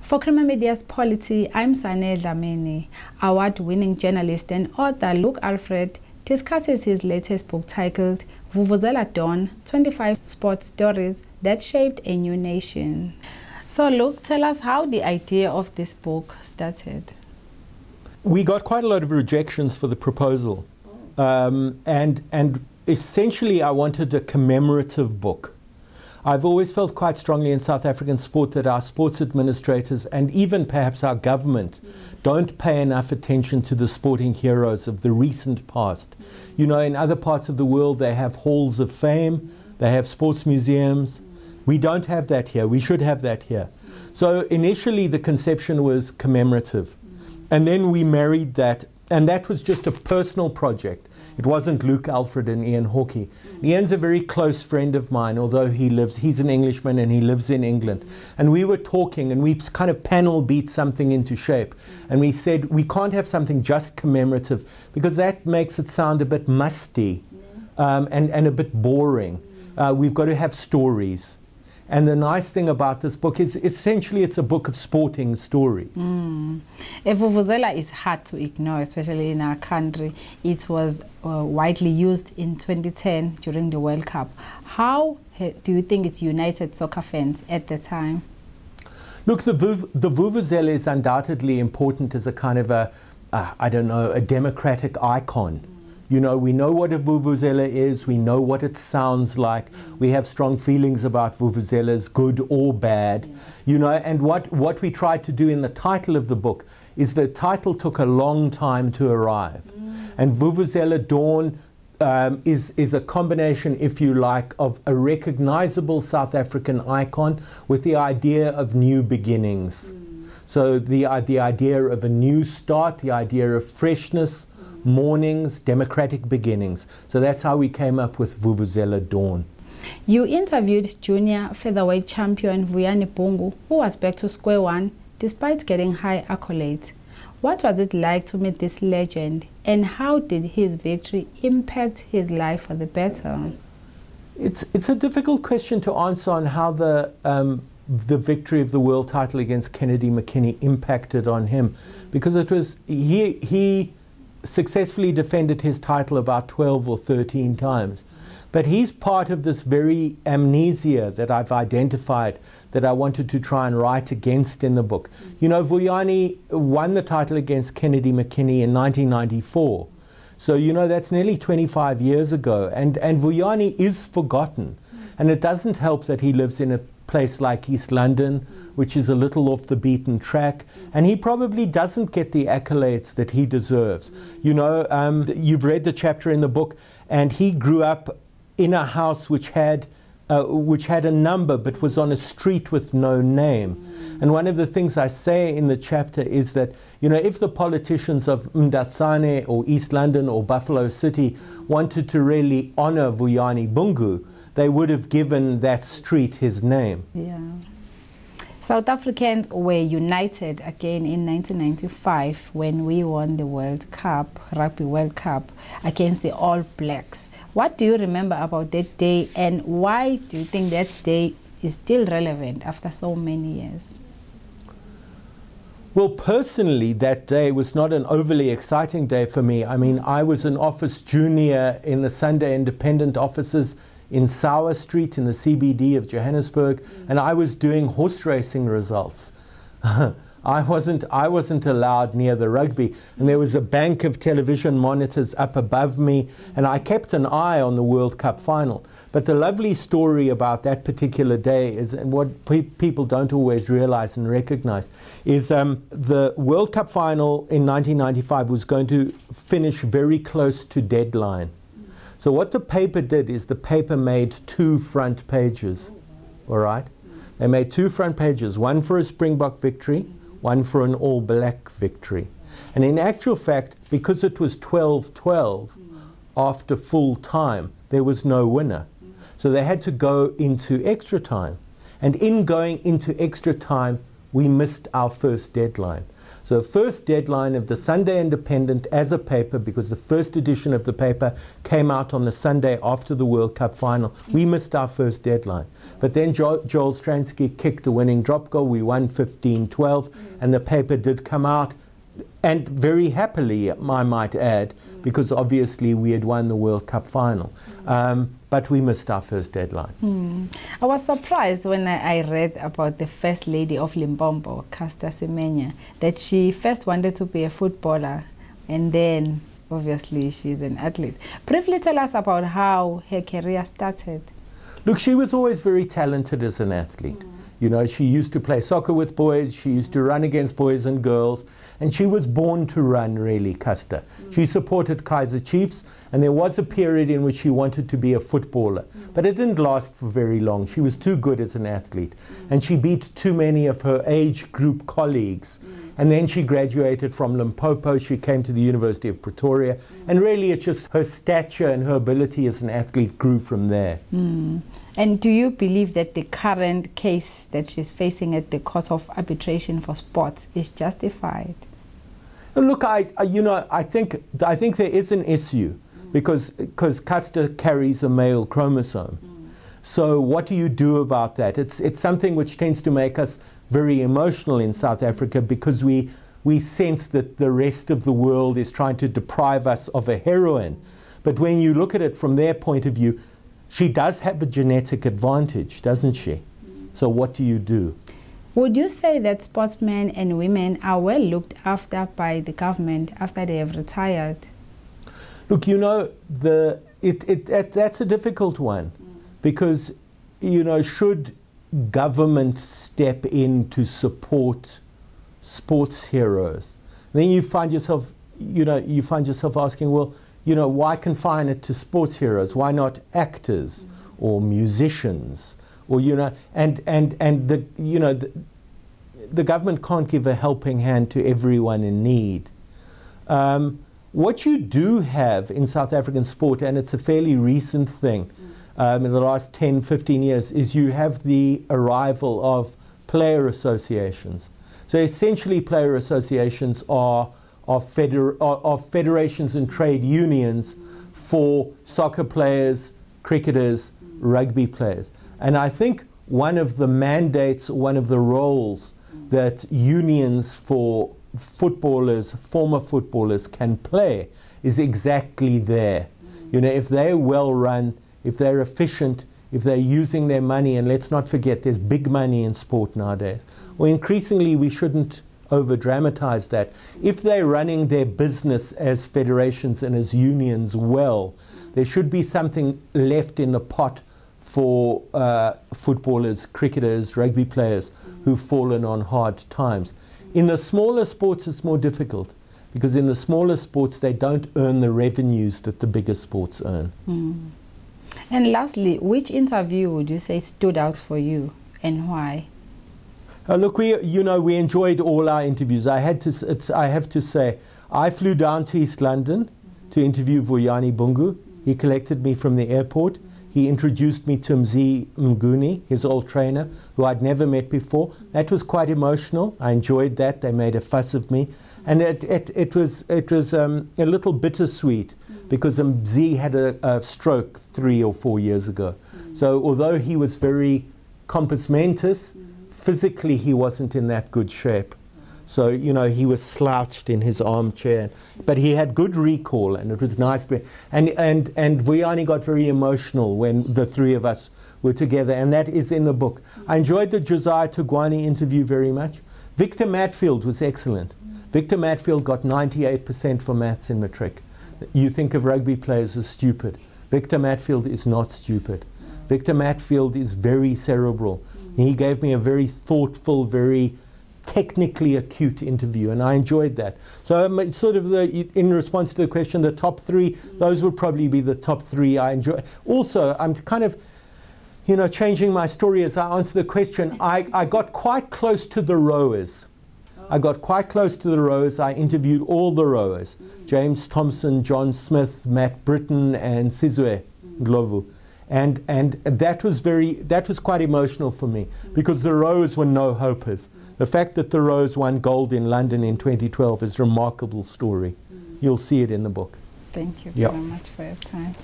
For Creamer Media's Polity, I'm Sane Dlamini. Award-winning journalist and author Luke Alfred discusses his latest book titled Vuvuzela Dawn, 25 Sports Stories That Shaped a New Nation. So Luke, tell us how the idea of this book started. We got quite a lot of rejections for the proposal. And essentially I wanted a commemorative book. I've always felt quite strongly in South African sport that our sports administrators and even perhaps our government don't pay enough attention to the sporting heroes of the recent past. You know, in other parts of the world they have halls of fame, they have sports museums. We don't have that here. We should have that here. So initially the conception was commemorative. And then we married that, and that was just a personal project. It wasn't Luke, Alfred and Ian Hawkey. Ian's a very close friend of mine, although he's an Englishman and he lives in England. And we were talking and we kind of panel beat something into shape. And we said, we can't have something just commemorative because that makes it sound a bit musty and a bit boring. We've got to have stories. And the nice thing about this book is essentially it's a book of sporting stories. Vuvuzela is hard to ignore, especially in our country. It was widely used in 2010 during the World Cup. How do you think it united soccer fans at the time? Look, the Vuvuzela is undoubtedly important as a kind of a democratic icon. You know, we know what a Vuvuzela is, we know what it sounds like, we have strong feelings about Vuvuzelas, good or bad. You know, and what we tried to do in the title of the book is the title took a long time to arrive. And Vuvuzela Dawn is a combination, if you like, of a recognizable South African icon with the idea of new beginnings. So the idea of a new start, the idea of freshness, mornings, democratic beginnings. So that's how we came up with Vuvuzela Dawn. You interviewed junior featherweight champion Vuyani Bungu, who was back to square one despite getting high accolades. What was it like to meet this legend, and how did his victory impact his life for the better? It's a difficult question to answer on how the victory of the world title against Kennedy McKinney impacted on him, because it was he successfully defended his title about 12 or 13 times. But he's part of this very amnesia that I've identified that I wanted to try and write against in the book. You know, Vuyani won the title against Kennedy McKinney in 1994. So, you know, that's nearly 25 years ago. And Vuyani is forgotten. And it doesn't help that he lives in a place like East London, which is a little off the beaten track, and he probably doesn't get the accolades that he deserves. You know, you've read the chapter in the book, and he grew up in a house which had a number but was on a street with no name. And one of the things I say in the chapter is that, you know, if the politicians of Mdatsane or East London or Buffalo City wanted to really honor Vuyani Bungu, they would have given that street his name. Yeah. South Africans were united again in 1995 when we won the World Cup, Rugby World Cup, against the All Blacks. What do you remember about that day, and why do you think that day is still relevant after so many years? Well, personally, that day was not an overly exciting day for me. I mean, I was an office junior in the Sunday Independent offices in Sauer Street in the CBD of Johannesburg, and I was doing horse racing results. I wasn't allowed near the rugby, and there was a bank of television monitors up above me, and I kept an eye on the World Cup final. But the lovely story about that particular day is, and what people don't always realize and recognize, is the World Cup final in 1995 was going to finish very close to deadline. So what the paper did is the paper made 2 front pages, all right? They made 2 front pages, one for a Springbok victory, one for an All Black victory. And in actual fact, because it was 12-12 after full time, there was no winner. So they had to go into extra time. And in going into extra time, we missed our first deadline. So the first deadline of the Sunday Independent as a paper, because the first edition of the paper came out on the Sunday after the World Cup final. We missed our first deadline. But then Joel Stransky kicked the winning drop goal. We won 15-12, and the paper did come out, and very happily, I might add, because obviously we had won the World Cup final. But we missed our first deadline. I was surprised when I read about the First Lady of Limpopo, Caster Semenya, that she first wanted to be a footballer, and then obviously she's an athlete. Briefly tell us about how her career started. Look, she was always very talented as an athlete. You know, she used to play soccer with boys, she used to run against boys and girls, and she was born to run, really, Caster. She supported Kaizer Chiefs, and there was a period in which she wanted to be a footballer. But it didn't last for very long. She was too good as an athlete, and she beat too many of her age group colleagues. And then she graduated from Limpopo, she came to the University of Pretoria, and really it's just her stature and her ability as an athlete grew from there. And do you believe that the current case that she's facing at the Court of Arbitration for Sports is justified? Look, I think there is an issue because Caster carries a male chromosome. So what do you do about that? It's something which tends to make us very emotional in South Africa, because we sense that the rest of the world is trying to deprive us of a heroine. But when you look at it from their point of view, she does have a genetic advantage, doesn't she? So what do you do? Would you say that sportsmen and women are well looked after by the government after they have retired? Look, you know, that's a difficult one, because, you know, should government step in to support sports heroes, then you find yourself asking, well, you know, why confine it to sports heroes? Why not actors or musicians? Or, you know, and the government can't give a helping hand to everyone in need. What you do have in South African sport, and it's a fairly recent thing, in the last 10, 15 years, is you have the arrival of player associations. So essentially player associations are federations and trade unions for soccer players, cricketers, rugby players. And I think one of the mandates, one of the roles that unions for footballers, former footballers, can play is exactly there. You know, if they're well run, if they're efficient, if they're using their money, and let's not forget there's big money in sport nowadays, well, increasingly we shouldn't over-dramatize that. If they're running their business as federations and as unions well, there should be something left in the pot for footballers, cricketers, rugby players who've fallen on hard times. In the smaller sports it's more difficult, because in the smaller sports they don't earn the revenues that the bigger sports earn. And lastly, which interview would you say stood out for you, and why? Look, we enjoyed all our interviews. I have to say, I flew down to East London to interview Vuyani Bungu. He collected me from the airport. He introduced me to Mzi Mnguni, his old trainer, who I'd never met before. That was quite emotional. I enjoyed that. They made a fuss of me. And it was a little bittersweet, because Mzi had a stroke 3 or 4 years ago. So although he was very compos mentis, physically he wasn't in that good shape. So, you know, he was slouched in his armchair, but he had good recall, and it was nice. And Vuyani got very emotional when the three of us were together, and that is in the book. I enjoyed the Josiah Tugwani interview very much. Victor Matfield was excellent. Victor Matfield got 98% for maths in matric. You think of rugby players as stupid. Victor Matfield is not stupid. Victor Matfield is very cerebral. He gave me a very thoughtful, very technically acute interview, and I enjoyed that. So sort of in response to the question, the top three, those would probably be the top three I enjoy. Also, I'm kind of, you know, changing my story as I answer the question. I got quite close to the rowers. I got quite close to the rowers. I interviewed all the rowers, James Thompson, John Smith, Matt Britton, and Sizwe Ndlovu. And that was quite emotional for me, because the Rose were no hopers. The fact that the Rose won gold in London in 2012 is a remarkable story. You'll see it in the book. Thank you Yeah. very much for your time.